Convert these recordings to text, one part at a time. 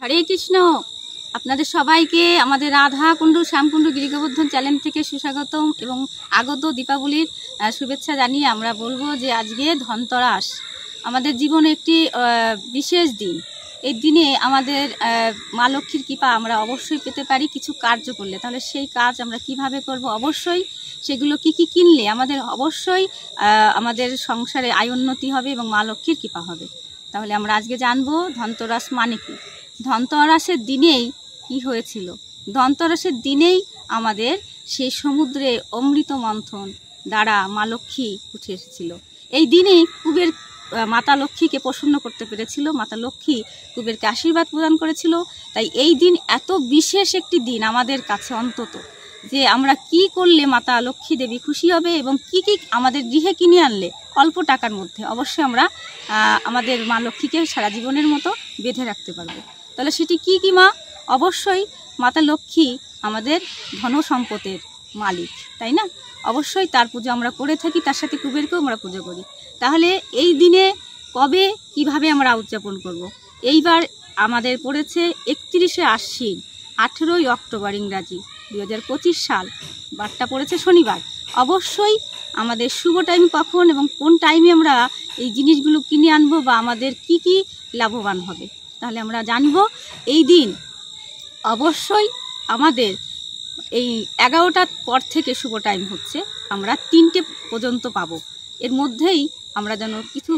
হরে কৃষ্ণ। আপনাদের সবাইকে আমাদের রাধা কুণ্ডু শ্যামকুণ্ডু গিরিগোবর্ধন চ্যানেল থেকে সুস্বাগতম এবং আগত দীপাবলির শুভেচ্ছা জানিয়ে আমরা বলবো যে আজকে ধনতেরাস আমাদের জীবনে একটি বিশেষ দিন। এই দিনে আমাদের মা লক্ষ্মীর কৃপা আমরা অবশ্যই পেতে পারি কিছু কার্য করলে। তাহলে সেই কাজ আমরা কিভাবে করব, অবশ্যই সেগুলো কি কি কিনলে আমাদের অবশ্যই আমাদের সংসারে আয় উন্নতি হবে এবং মা লক্ষ্মীর কৃপা হবে। তাহলে আমরা আজকে জানবো ধনতেরাস মানে কি। ধনতেরাসের দিনেই কি হয়েছিল? ধনতেরাসের দিনেই আমাদের সেই সমুদ্রে অমৃত মন্থন দ্বারা মা লক্ষ্মী উঠে এসেছিল। এই দিনেই কুবের মাতা লক্ষ্মীকে প্রসন্ন করতে পেরেছিল, মাতা লক্ষ্মী কুবেরকে আশীর্বাদ প্রদান করেছিল। তাই এই দিন এত বিশেষ একটি দিন আমাদের কাছে, অন্তত যে আমরা কি করলে মাতা লক্ষ্মী দেবী খুশি হবে এবং কি কি আমাদের গৃহে কিনে আনলে অল্প টাকার মধ্যে অবশ্যই আমরা আমাদের মা লক্ষ্মীকে সারা জীবনের মতো বেঁধে রাখতে পারবো। তাহলে সেটি কি কি মা? অবশ্যই মাতা লক্ষ্মী আমাদের ধন সম্পদের মালিক, তাই না? অবশ্যই তার পুজো আমরা করে থাকি, তার সাথে কুবেরকেও আমরা পুজো করি। তাহলে এই দিনে কবে কিভাবে আমরা উদযাপন করব? এইবার আমাদের পড়েছে 31শে আশ্বিন, 18ই অক্টোবর ইংরাজি 2025 সাল, বারটা পড়েছে শনিবার। অবশ্যই আমাদের শুভ টাইম কখন এবং কোন টাইমে আমরা এই জিনিসগুলো কিনে আনবো বা আমাদের কি কি লাভবান হবে, তাহলে আমরা জানবো। এই দিন অবশ্যই আমাদের এই 11টার পর থেকে শুভ টাইম হচ্ছে, আমরা 3টে পর্যন্ত পাবো। এর মধ্যেই আমরা যেন কিছু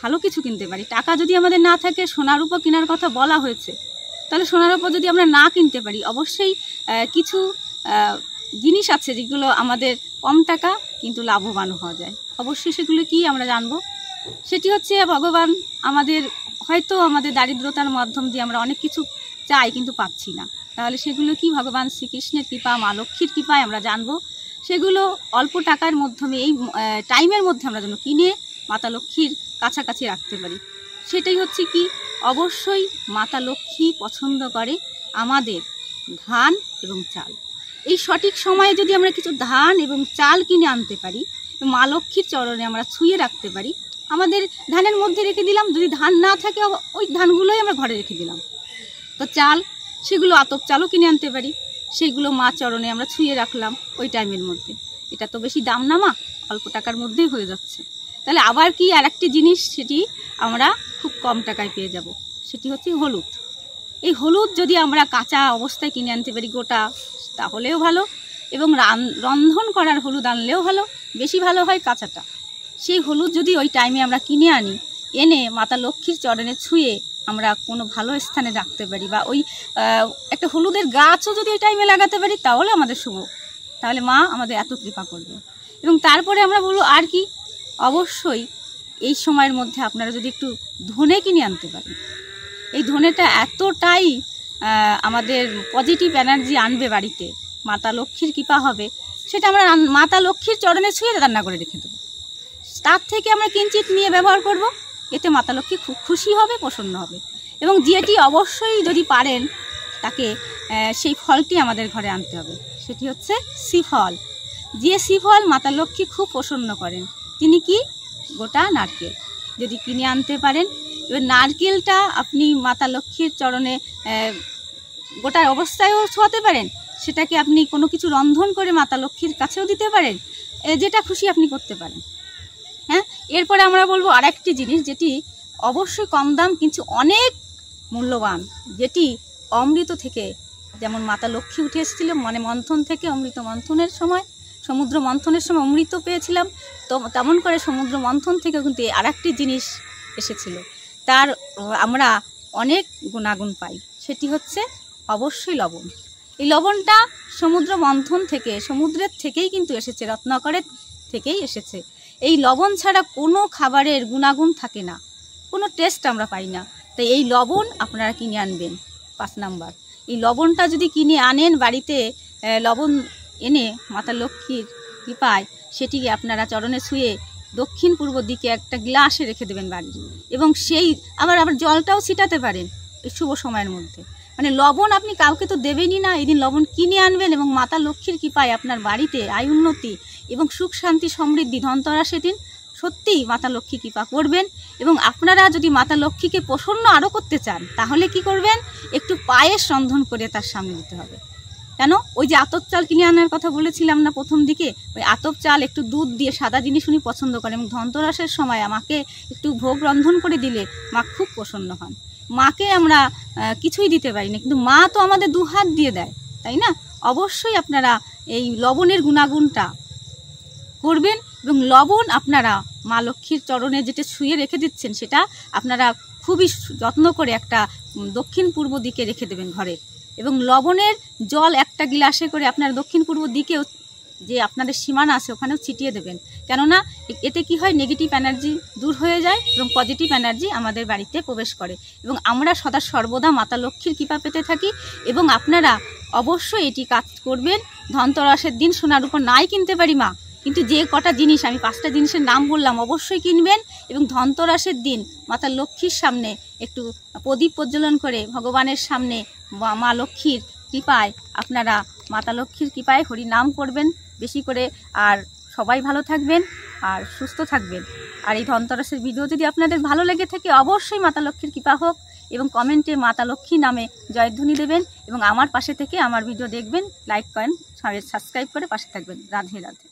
ভালো কিছু কিনতে পারি। টাকা যদি আমাদের না থাকে, সোনার উপর কেনার কথা বলা হয়েছে, তাহলে সোনার উপর যদি আমরা না কিনতে পারি, অবশ্যই কিছু জিনিস আছে যেগুলো আমাদের কম টাকা কিন্তু লাভবান হওয়া যায়। অবশ্যই সেগুলো কি আমরা জানবো। সেটি হচ্ছে ভগবান আমাদের, হয়তো আমাদের দারিদ্রতার মাধ্যম দিয়ে আমরা অনেক কিছু চাই কিন্তু পাচ্ছি না, তাহলে সেগুলো কি? ভগবান শ্রীকৃষ্ণের কৃপা, মা লক্ষ্মীর কৃপায় আমরা জানবো। সেগুলো অল্প টাকার মাধ্যমে এই টাইমের মধ্যে আমরা যেন কিনে মাতা লক্ষ্মীর কাছাকাছি রাখতে পারি। সেটাই হচ্ছে কি, অবশ্যই মাতা লক্ষ্মী পছন্দ করে আমাদের ধান এবং চাল। এই সঠিক সময়ে যদি আমরা কিছু ধান এবং চাল কিনে আনতে পারি, মা লক্ষ্মীর চরণে আমরা ছুঁয়ে রাখতে পারি, আমাদের ধানের মধ্যে রেখে দিলাম, যদি ধান না থাকে ওই ধানগুলোই আমরা ঘরে রেখে দিলাম। তো চাল, সেগুলো আতপ চালও কিনে আনতে পারি, সেইগুলো মা চরণে আমরা ছুঁয়ে রাখলাম ওই টাইমের মধ্যে। এটা তো বেশি দাম না মা, অল্প টাকার মধ্যেই হয়ে যাচ্ছে। তাহলে আবার কি আর একটি জিনিস, সেটি আমরা খুব কম টাকায় পেয়ে যাব, সেটি হচ্ছে হলুদ। এই হলুদ যদি আমরা কাঁচা অবস্থায় কিনে আনতে পারি গোটা, তাহলেও ভালো, এবং রন্ধন করার হলুদ আনলেও ভালো, বেশি ভালো হয় কাঁচাটা। সেই হলুদ যদি ওই টাইমে আমরা কিনে আনি, এনে মাতা লক্ষ্মীর চরণে ছুঁয়ে আমরা কোনো ভালো স্থানে রাখতে পারি, বা ওই একটা হলুদের গাছও যদি ওই টাইমে লাগাতে পারি, তাহলে আমাদের শুভ। তাহলে মা আমাদের এত কৃপা করবে। এবং তারপরে আমরা বলবো আর কি, অবশ্যই এই সময়ের মধ্যে আপনারা যদি একটু ধনে কিনে আনতে পারেন, এই ধনেটা এতটাই আমাদের পজিটিভ এনার্জি আনবে বাড়িতে, মাতা লক্ষ্মীর কৃপা হবে। সেটা আমরা মাতা লক্ষ্মীর চরণে ছুঁয়ে রান্না করে রেখে দেবো, তার থেকে আমরা কিঞ্চিত নিয়ে ব্যবহার করব, এতে মাতা লক্ষ্মী খুব খুশি হবে, প্রসন্ন হবে। এবং যেটি অবশ্যই যদি পারেন তাকে সেই ফলটি আমাদের ঘরে আনতে হবে, সেটি হচ্ছে শ্রীফল। যে শ্রীফল মাতা লক্ষ্মী খুব প্রসন্ন করেন, তিনি কি? গোটা নারকেল যদি কিনে আনতে পারেন। এবার নারকেলটা আপনি মাতা লক্ষ্মীর চরণে গোটা অবস্থায়ও ছোঁয়াতে পারেন, সেটাকে আপনি কোনো কিছু রন্ধন করে মাতা লক্ষ্মীর কাছেও দিতে পারেন, যেটা খুশি আপনি করতে পারেন। হ্যাঁ, এরপরে আমরা বলবো আর একটি জিনিস, যেটি অবশ্যই কম দাম কিন্তু অনেক মূল্যবান, যেটি অমৃত থেকে, যেমন মাতা লক্ষ্মী উঠে এসেছিল মানে মন্থন থেকে, অমৃত মন্থনের সময়, সমুদ্র মন্থনের সময় অমৃত পেয়েছিলাম, তো তেমন করে সমুদ্র মন্থন থেকে কিন্তু আর একটি জিনিস এসেছিল, তার আমরা অনেক গুণাগুণ পাই। সেটি হচ্ছে অবশ্যই লবণ। এই লবণটা সমুদ্র মন্থন থেকে, সমুদ্রের থেকেই কিন্তু এসেছে, রত্নাকরের থেকেই এসেছে। এই লবণ ছাড়া কোনো খাবারের গুণাগুণ থাকে না, কোনো টেস্ট আমরা পাই না। তাই এই লবণ আপনারা কিনে আনবেন। 5 নাম্বার, এই লবণটা যদি কিনে আনেন বাড়িতে, লবণ এনে মাতা লক্ষ্মীর কৃপায় সেটিকে আপনারা চরণে ছুঁয়ে দক্ষিণ পূর্ব দিকে একটা গ্লাসে রেখে দেবেন বাড়ির, এবং সেই আবার জলটাও ছিটাতে পারেন এই শুভ সময়ের মধ্যে। মানে লবণ আপনি কাউকে তো দেবেনই না, এই দিন লবণ কিনে আনবেন এবং মাতা লক্ষ্মীর কৃপায় আপনার বাড়িতে আয় উন্নতি এবং সুখ শান্তি সমৃদ্ধি ধনতেরাসের দিন সত্যিই মাতা লক্ষ্মী কৃপা করবেন। এবং আপনারা যদি মাতা লক্ষ্মীকে প্রসন্ন আরও করতে চান তাহলে কি করবেন, একটু পায়েস রন্ধন করে তার সামনে দিতে হবে। কেন, ওই যে আতপ চাল কিনে আনার কথা বলেছিলাম না প্রথম দিকে, ওই আতপ চাল একটু দুধ দিয়ে, সাদা জিনিস উনি পছন্দ করেন, এবং ধনতেরাসের সময় আমাকে একটু ভোগ রন্ধন করে দিলে মা খুব প্রসন্ন হন। মাকে আমরা কিছুই দিতে পারি না, কিন্তু মা তো আমাদের দু হাত দিয়ে দেয়, তাই না? অবশ্যই আপনারা এই লবণের গুণাগুণটা করবেন, এবং লবণ আপনারা মা লক্ষ্মীর চরণে যেটা শুয়ে রেখে দিচ্ছেন সেটা আপনারা খুবই যত্ন করে একটা দক্ষিণ পূর্ব দিকে রেখে দেবেন ঘরে। এবং লবণের জল একটা গ্লাসে করে আপনার দক্ষিণ পূর্ব দিকেও যে আপনাদের সীমানা আছে ওখানেও ছিটিয়ে দেবেন। কেননা এতে কি হয়, নেগেটিভ এনার্জি দূর হয়ে যায় এবং পজিটিভ এনার্জি আমাদের বাড়িতে প্রবেশ করে, এবং আমরা সদা সর্বদা মাতা লক্ষ্মীর কৃপা পেতে থাকি। এবং আপনারা অবশ্যই এটি কাজ করবেন। ধনতেরাসের দিন সোনার উপর নাই কিনতে পারি মা, কিন্তু যে কটা জিনিস আমি 5টা জিনিসের নাম বললাম অবশ্যই কিনবেন। এবং ধনতেরাসের দিন মাতা লক্ষ্মীর সামনে একটু প্রদীপ প্রজ্বলন করে ভগবানের সামনে মা লক্ষ্মীর কৃপায়, আপনারা মাতা লক্ষ্মীর কৃপায় হরি নাম করবেন বেশি করে। আর সবাই ভালো থাকবেন আর সুস্থ থাকবেন। আর এই ধনতেরাসের ভিডিও যদি আপনাদের ভালো লেগে থাকে অবশ্যই মাতা লক্ষ্মীর কৃপা হোক, এবং কমেন্টে মাতা লক্ষ্মী নামে জয়ধ্বনি দেবেন, এবং আমার পাশে থেকে আমার ভিডিও দেখবেন, লাইক করেন, সাবস্ক্রাইব করে পাশে থাকবেন। রাধে রাধে।